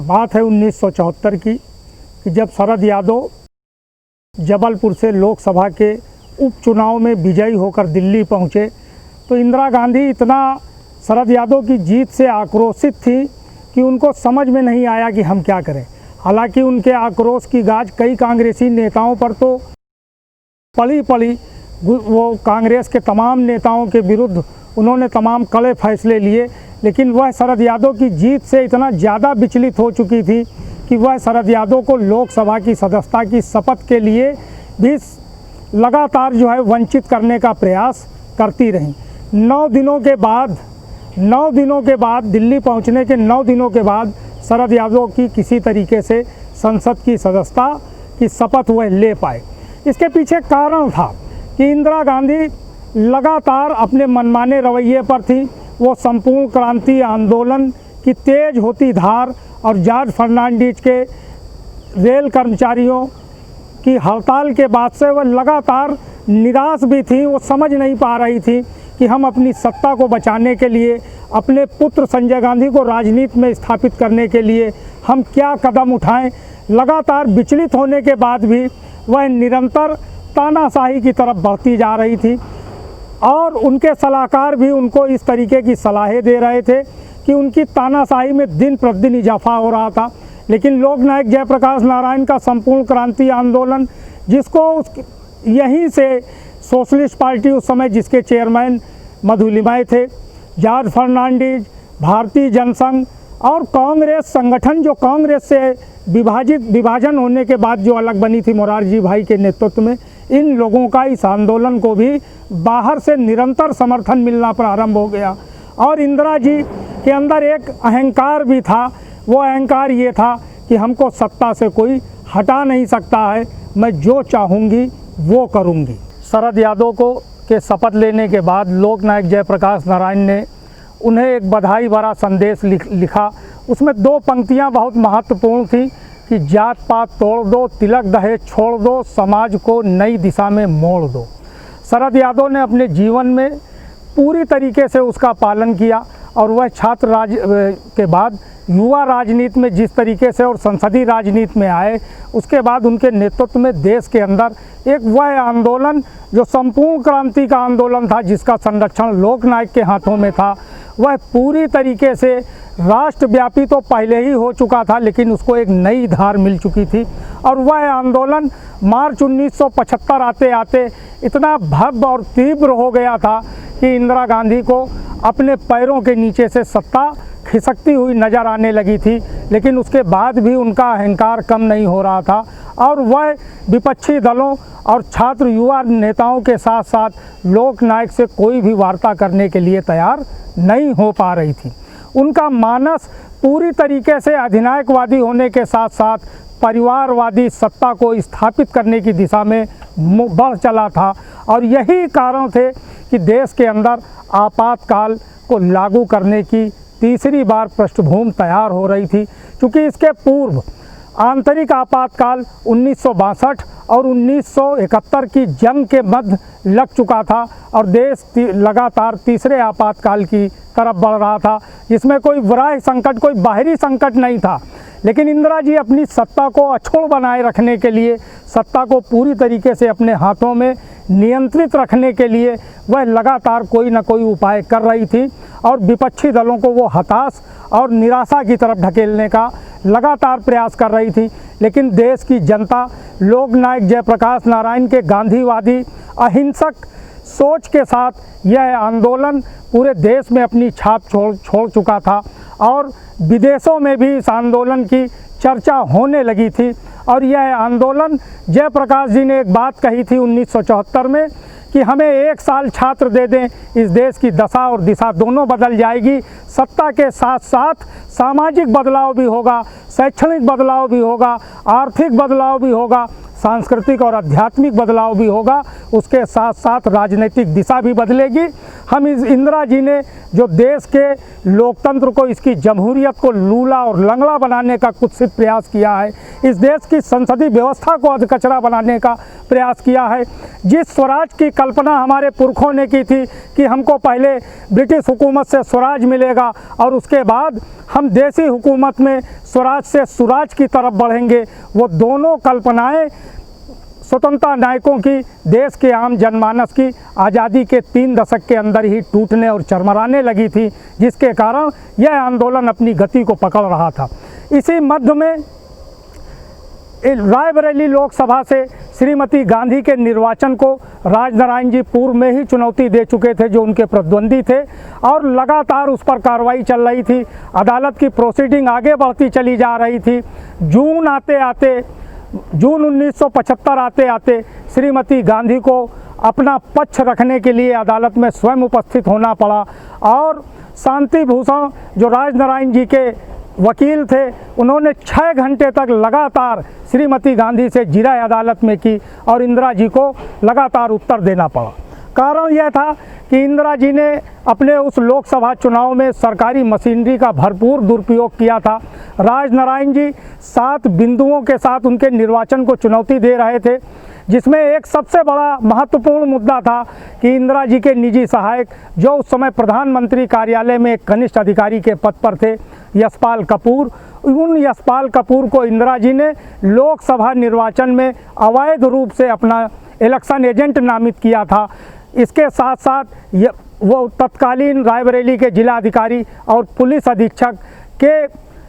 बात है 1974 की कि जब शरद यादव जबलपुर से लोकसभा के उपचुनाव में विजयी होकर दिल्ली पहुंचे तो इंदिरा गांधी इतना शरद यादव की जीत से आक्रोशित थी कि उनको समझ में नहीं आया कि हम क्या करें। हालांकि उनके आक्रोश की गाज कई कांग्रेसी नेताओं पर तो पली पली, वो कांग्रेस के तमाम नेताओं के विरुद्ध उन्होंने तमाम कड़े फैसले लिए, लेकिन वह शरद यादव की जीत से इतना ज़्यादा विचलित हो चुकी थी कि वह शरद यादव को लोकसभा की सदस्यता की शपथ के लिए भी लगातार जो है वंचित करने का प्रयास करती रहीं। 9 दिनों के बाद दिल्ली पहुंचने के 9 दिनों के बाद शरद यादव की किसी तरीके से संसद की सदस्यता की शपथ वह ले पाए। इसके पीछे कारण था कि इंदिरा गांधी लगातार अपने मनमाने रवैये पर थी। वो संपूर्ण क्रांति आंदोलन की तेज होती धार और जॉर्ज फर्नांडीज के रेल कर्मचारियों की हड़ताल के बाद से वह लगातार निराश भी थी। वो समझ नहीं पा रही थी कि हम अपनी सत्ता को बचाने के लिए, अपने पुत्र संजय गांधी को राजनीति में स्थापित करने के लिए हम क्या कदम उठाएं। लगातार विचलित होने के बाद भी वह निरंतर तानाशाही की तरफ बढ़ती जा रही थी और उनके सलाहकार भी उनको इस तरीके की सलाहें दे रहे थे कि उनकी तानाशाही में दिन प्रतिदिन इजाफा हो रहा था। लेकिन लोकनायक जयप्रकाश नारायण का संपूर्ण क्रांति आंदोलन, जिसको यहीं से सोशलिस्ट पार्टी उस समय जिसके चेयरमैन मधुलिमाय थे, जॉर्ज फर्नांडीज, भारतीय जनसंघ और कांग्रेस संगठन, जो कांग्रेस से विभाजन होने के बाद जो अलग बनी थी मोरारजी भाई के नेतृत्व में, इन लोगों का इस आंदोलन को भी बाहर से निरंतर समर्थन मिलना प्रारंभ हो गया। और इंदिरा जी के अंदर एक अहंकार भी था। वो अहंकार ये था कि हमको सत्ता से कोई हटा नहीं सकता है, मैं जो चाहूँगी वो करूँगी। शरद यादव के शपथ लेने के बाद लोकनायक जयप्रकाश नारायण ने उन्हें एक बधाई भरा संदेश लिखा। उसमें 2 पंक्तियां बहुत महत्वपूर्ण थी कि जात पात तोड़ दो, तिलक दहेज छोड़ दो, समाज को नई दिशा में मोड़ दो। शरद यादव ने अपने जीवन में पूरी तरीके से उसका पालन किया और वह छात्र राज के बाद युवा राजनीति में जिस तरीके से और संसदीय राजनीति में आए, उसके बाद उनके नेतृत्व में देश के अंदर एक वह आंदोलन जो संपूर्ण क्रांति का आंदोलन था, जिसका संरक्षण लोकनायक के हाथों में था, वह पूरी तरीके से राष्ट्रव्यापी तो पहले ही हो चुका था, लेकिन उसको एक नई धार मिल चुकी थी। और वह आंदोलन मार्च 1975 आते आते इतना भव्य और तीव्र हो गया था कि इंदिरा गांधी को अपने पैरों के नीचे से सत्ता खिसकती हुई नज़र आने लगी थी। लेकिन उसके बाद भी उनका अहंकार कम नहीं हो रहा था और वह विपक्षी दलों और छात्र युवा नेताओं के साथ साथ लोकनायक से कोई भी वार्ता करने के लिए तैयार नहीं हो पा रही थी। उनका मानस पूरी तरीके से अधिनायकवादी होने के साथ साथ परिवारवादी सत्ता को स्थापित करने की दिशा में बढ़ चला था और यही कारण थे कि देश के अंदर आपातकाल को लागू करने की तीसरी बार पृष्ठभूमि तैयार हो रही थी। क्योंकि इसके पूर्व आंतरिक आपातकाल 1962 और 1971 की जंग के मध्य लग चुका था और देश लगातार तीसरे आपातकाल की तरफ बढ़ रहा था, जिसमें कोई बाह्य संकट, कोई बाहरी संकट नहीं था। लेकिन इंदिरा जी अपनी सत्ता को अक्षुण्ण बनाए रखने के लिए, सत्ता को पूरी तरीके से अपने हाथों में नियंत्रित रखने के लिए वह लगातार कोई न कोई उपाय कर रही थी और विपक्षी दलों को वो हताश और निराशा की तरफ ढकेलने का लगातार प्रयास कर रही थी। लेकिन देश की जनता लोकनायक जयप्रकाश नारायण के गांधीवादी अहिंसक सोच के साथ यह आंदोलन पूरे देश में अपनी छाप छोड़ चुका था और विदेशों में भी इस आंदोलन की चर्चा होने लगी थी। और यह आंदोलन, जयप्रकाश जी ने एक बात कही थी 1974 में कि हमें 1 साल छात्र दे दें, इस देश की दशा और दिशा दोनों बदल जाएगी। सत्ता के साथ साथ सामाजिक बदलाव भी होगा, शैक्षणिक बदलाव भी होगा, आर्थिक बदलाव भी होगा, सांस्कृतिक और आध्यात्मिक बदलाव भी होगा, उसके साथ साथ राजनीतिक दिशा भी बदलेगी हम इस इंदिरा जी ने जो देश के लोकतंत्र को, इसकी जमहूरियत को लूला और लंगड़ा बनाने का कुत्सित प्रयास किया है, इस देश की संसदीय व्यवस्था को अधकचरा बनाने का प्रयास किया है। जिस स्वराज की कल्पना हमारे पुरखों ने की थी कि हमको पहले ब्रिटिश हुकूमत से स्वराज मिलेगा और उसके बाद हम देसी हुकूमत में स्वराज से सुराज की तरफ बढ़ेंगे, वो दोनों कल्पनाएं स्वतंत्रता नायकों की देश के आम जनमानस की आज़ादी के 3 दशक के अंदर ही टूटने और चरमराने लगी थी, जिसके कारण यह आंदोलन अपनी गति को पकड़ रहा था। इसी मध्य में रायबरेली लोकसभा से श्रीमती गांधी के निर्वाचन को राजनारायण जी पूर्व में ही चुनौती दे चुके थे, जो उनके प्रतिद्वंदी थे, और लगातार उस पर कार्रवाई चल रही थी। अदालत की प्रोसीडिंग आगे बढ़ती चली जा रही थी। जून 1975 आते आते श्रीमती गांधी को अपना पक्ष रखने के लिए अदालत में स्वयं उपस्थित होना पड़ा और शांति भूषण जो राजनारायण जी के वकील थे, उन्होंने 6 घंटे तक लगातार श्रीमती गांधी से जिरह अदालत में की और इंदिरा जी को लगातार उत्तर देना पड़ा। कारण यह था कि इंदिरा जी ने अपने उस लोकसभा चुनाव में सरकारी मशीनरी का भरपूर दुरुपयोग किया था। राजनारायण जी 7 बिंदुओं के साथ उनके निर्वाचन को चुनौती दे रहे थे, जिसमें एक सबसे बड़ा महत्वपूर्ण मुद्दा था कि इंदिरा जी के निजी सहायक, जो उस समय प्रधानमंत्री कार्यालय में एक कनिष्ठ अधिकारी के पद पर थे, यशपाल कपूर, उन यशपाल कपूर को इंदिरा जी ने लोकसभा निर्वाचन में अवैध रूप से अपना इलेक्शन एजेंट नामित किया था। इसके साथ साथ वो तत्कालीन रायबरेली के जिला अधिकारी और पुलिस अधीक्षक के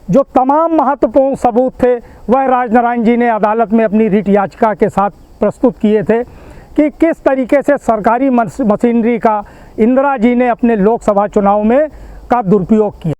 जो तमाम महत्वपूर्ण सबूत थे, वह राजनारायण जी ने अदालत में अपनी रिट याचिका के साथ प्रस्तुत किए थे कि किस तरीके से सरकारी मशीनरी का इंदिरा जी ने अपने लोकसभा चुनाव में का दुरुपयोग किया।